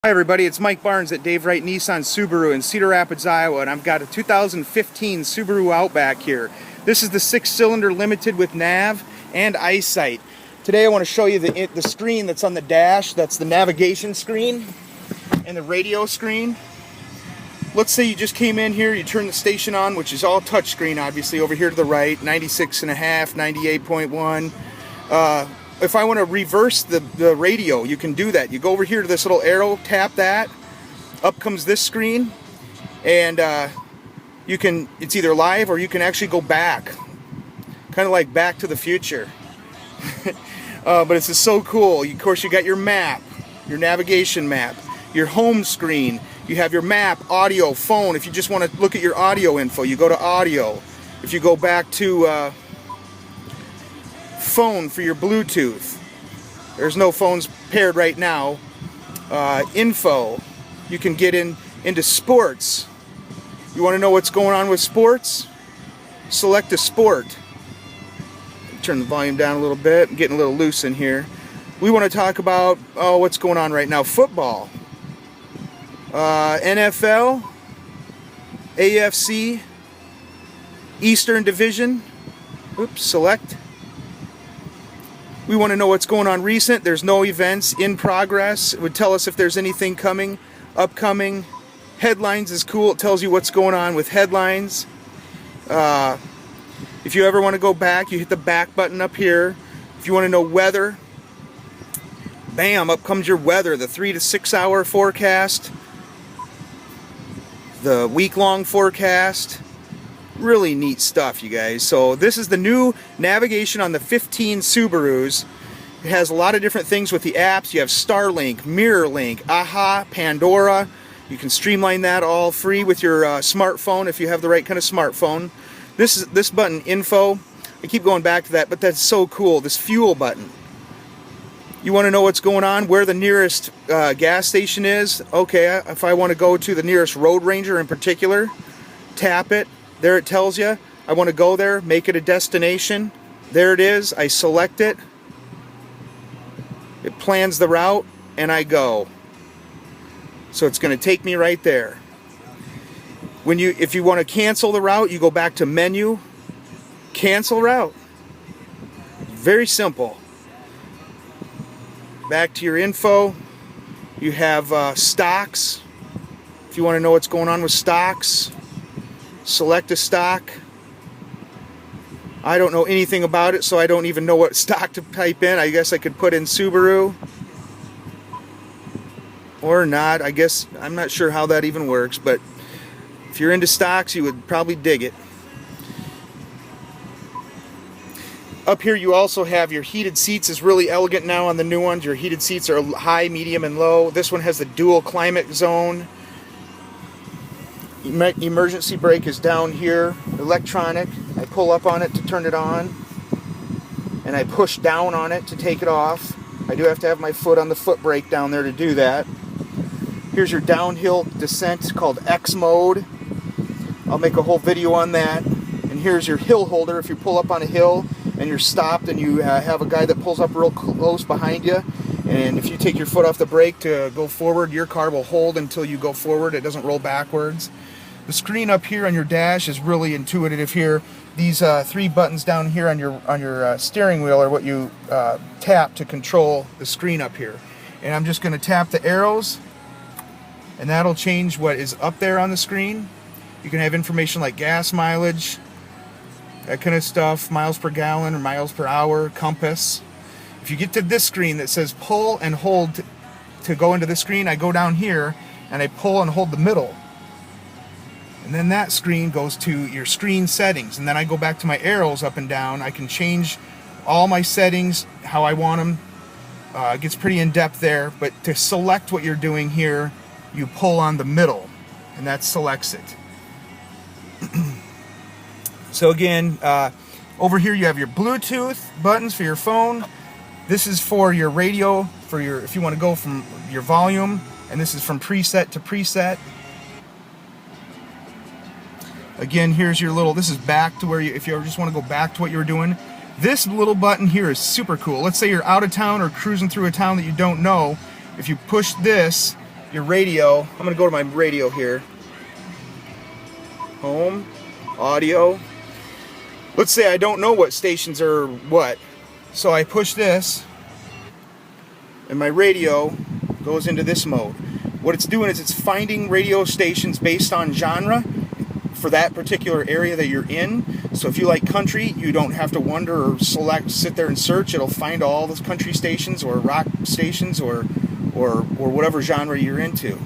Hi everybody, it's Mike Barnes at Dave Wright Nissan Subaru in Cedar Rapids, Iowa, and I've got a 2015 Subaru Outback here. This is the 6-cylinder limited with nav and Eyesight. Today I want to show you the screen that's on the dash. That's the navigation screen and the radio screen. Let's say you just came in here, you turn the station on, which is all touchscreen obviously, over here to the right, 96.5, 98.1. If I want to reverse the radio, you can do that. You go over here to this little arrow, tap that, up comes this screen, and you can, it's either live or you can actually go back, kind of like Back to the Future. But it's just so cool. Of course, you got your map, your navigation map, your home screen, you have your map, audio, phone. If you just want to look at your audio info, you go to audio. If you go back to phone for your Bluetooth, there's no phones paired right now. Info, you can get into sports. You want to know what's going on with sports? Select a sport. Turn the volume down a little bit. I'm getting a little loose in here. We want to talk about what's going on right now. Football, NFL, AFC, Eastern Division. Oops, select. We want to know what's going on recent. There's no events in progress. It would tell us if there's anything coming, upcoming. Headlines is cool. It tells you what's going on with headlines. If you ever want to go back, you hit the back button up here. If you want to know weather, bam, up comes your weather. The 3 to 6 hour forecast, the week-long forecast. Really neat stuff, you guys. So this is the new navigation on the 15 Subarus. It has a lot of different things with the apps. You have Starlink, MirrorLink, AHA, Pandora. You can streamline that all free with your smartphone if you have the right kind of smartphone. This button, info, I keep going back to that, but that's so cool. This fuel button. You want to know what's going on, where the nearest gas station is? Okay, if I want to go to the nearest Road Ranger in particular, tap it. There it tells you, I want to go there, make it a destination. There it is, I select it. It plans the route, and I go. So it's going to take me right there. If you want to cancel the route, you go back to menu, cancel route. Very simple. Back to your info. You have stocks. If you want to know what's going on with stocks, select a stock. I don't know anything about it, so I don't even know what stock to type in. I guess I could put in Subaru or not. I guess I'm not sure how that even works, but if you're into stocks, you would probably dig it. Up here you also have your heated seats. Is really elegant now on the new ones. Your heated seats are high, medium, and low. This one has the dual climate zone. Emergency brake is down here, electronic. I pull up on it to turn it on, and I push down on it to take it off. I do have to have my foot on the foot brake down there to do that. Here's your downhill descent called X mode. I'll make a whole video on that. And here's your hill holder. If you pull up on a hill and you're stopped and you have a guy that pulls up real close behind you, and if you take your foot off the brake to go forward, your car will hold until you go forward. It doesn't roll backwards. The screen up here on your dash is really intuitive here. These 3 buttons down here on your steering wheel are what you tap to control the screen up here. And I'm just going to tap the arrows, and that'll change what is up there on the screen. You can have information like gas mileage, that kind of stuff, miles per gallon or miles per hour, compass. If you get to this screen that says pull and hold to go into the screen, I go down here and I pull and hold the middle. And then that screen goes to your screen settings. And then I go back to my arrows up and down. I can change all my settings how I want them. It gets pretty in-depth there. But to select what you're doing here, you pull on the middle, and that selects it. So again, over here you have your Bluetooth buttons for your phone. This is for your radio, if you want to go from your volume, and this is from preset to preset. Again, here's your little, this is back to where if you ever just want to go back to what you were doing. This little button here is super cool. Let's say you're out of town or cruising through a town that you don't know. If you push this, your radio. I'm going to go to my radio here. Home, audio. Let's say I don't know what stations are what. So I push this, and my radio goes into this mode. What it's doing is it's finding radio stations based on genre for that particular area that you're in. So if you like country, you don't have to wonder or sit there and search. It'll find all those country stations or rock stations or whatever genre you're into.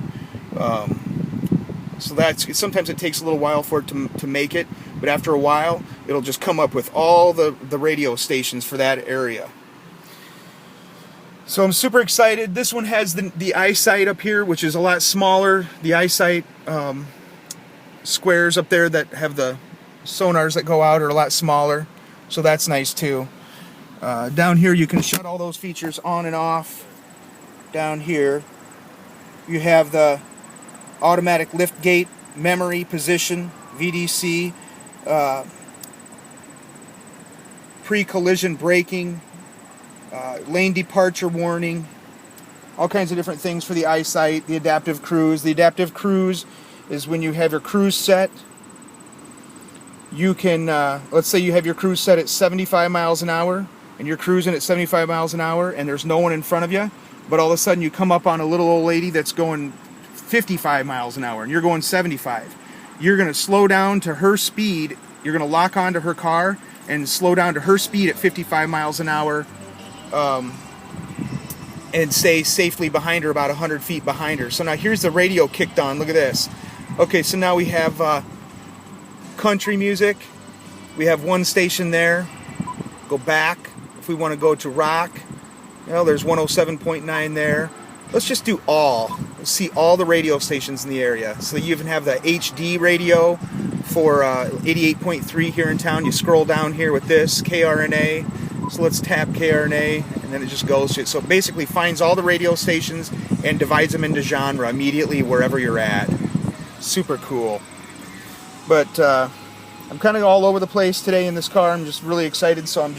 So that's, sometimes it takes a little while for it to make it, but after a while, it'll just come up with all the radio stations for that area. So I'm super excited. This one has the Eyesight up here, which is a lot smaller. The Eyesight squares up there that have the sonars that go out are a lot smaller, so that's nice too. Down here you can shut all those features on and off. Down here you have the automatic lift gate, memory, position, VDC, pre-collision braking, lane departure warning, all kinds of different things for the Eyesight. The adaptive cruise. The adaptive cruise is when you have your cruise set. You can, let's say you have your cruise set at 75 miles an hour, and you're cruising at 75 miles an hour, and there's no one in front of you, but all of a sudden you come up on a little old lady that's going 55 miles an hour, and you're going 75. You're going to slow down to her speed. You're going to lock onto her car and slow down to her speed at 55 miles an hour, and stay safely behind her, about 100 feet behind her. So now here's the radio kicked on. Look at this. Okay, so now we have country music. We have one station there. Go back. If we want to go to rock, there's 107.9 there. Let's just do all. Let's see all the radio stations in the area. So you even have the HD radio for 88.3 here in town. You scroll down here with this, KRNA. So let's tap KRNA, and then it just goes to it. So it basically finds all the radio stations and divides them into genre immediately wherever you're at. Super cool. But I'm kind of all over the place today in this car. I'm just really excited, so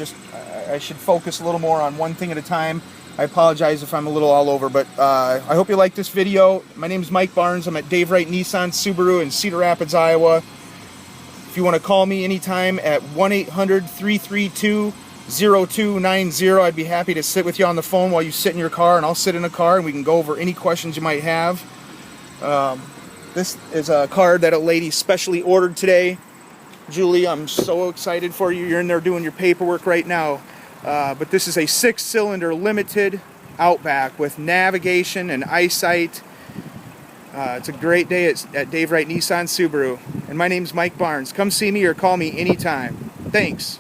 I should focus a little more on one thing at a time. I apologize if I'm a little all over, but I hope you like this video. My name is Mike Barnes. I'm at Dave Wright Nissan Subaru in Cedar Rapids, Iowa. If you want to call me anytime at 1-800-332-0290, I'd be happy to sit with you on the phone while you sit in your car, and I'll sit in the car and we can go over any questions you might have. This is a car that a lady specially ordered today. Julie, I'm so excited for you. You're in there doing your paperwork right now. But this is a 6-cylinder limited Outback with navigation and Eyesight. It's a great day at Dave Wright Nissan Subaru. And my name's Mike Barnes. Come see me or call me anytime. Thanks.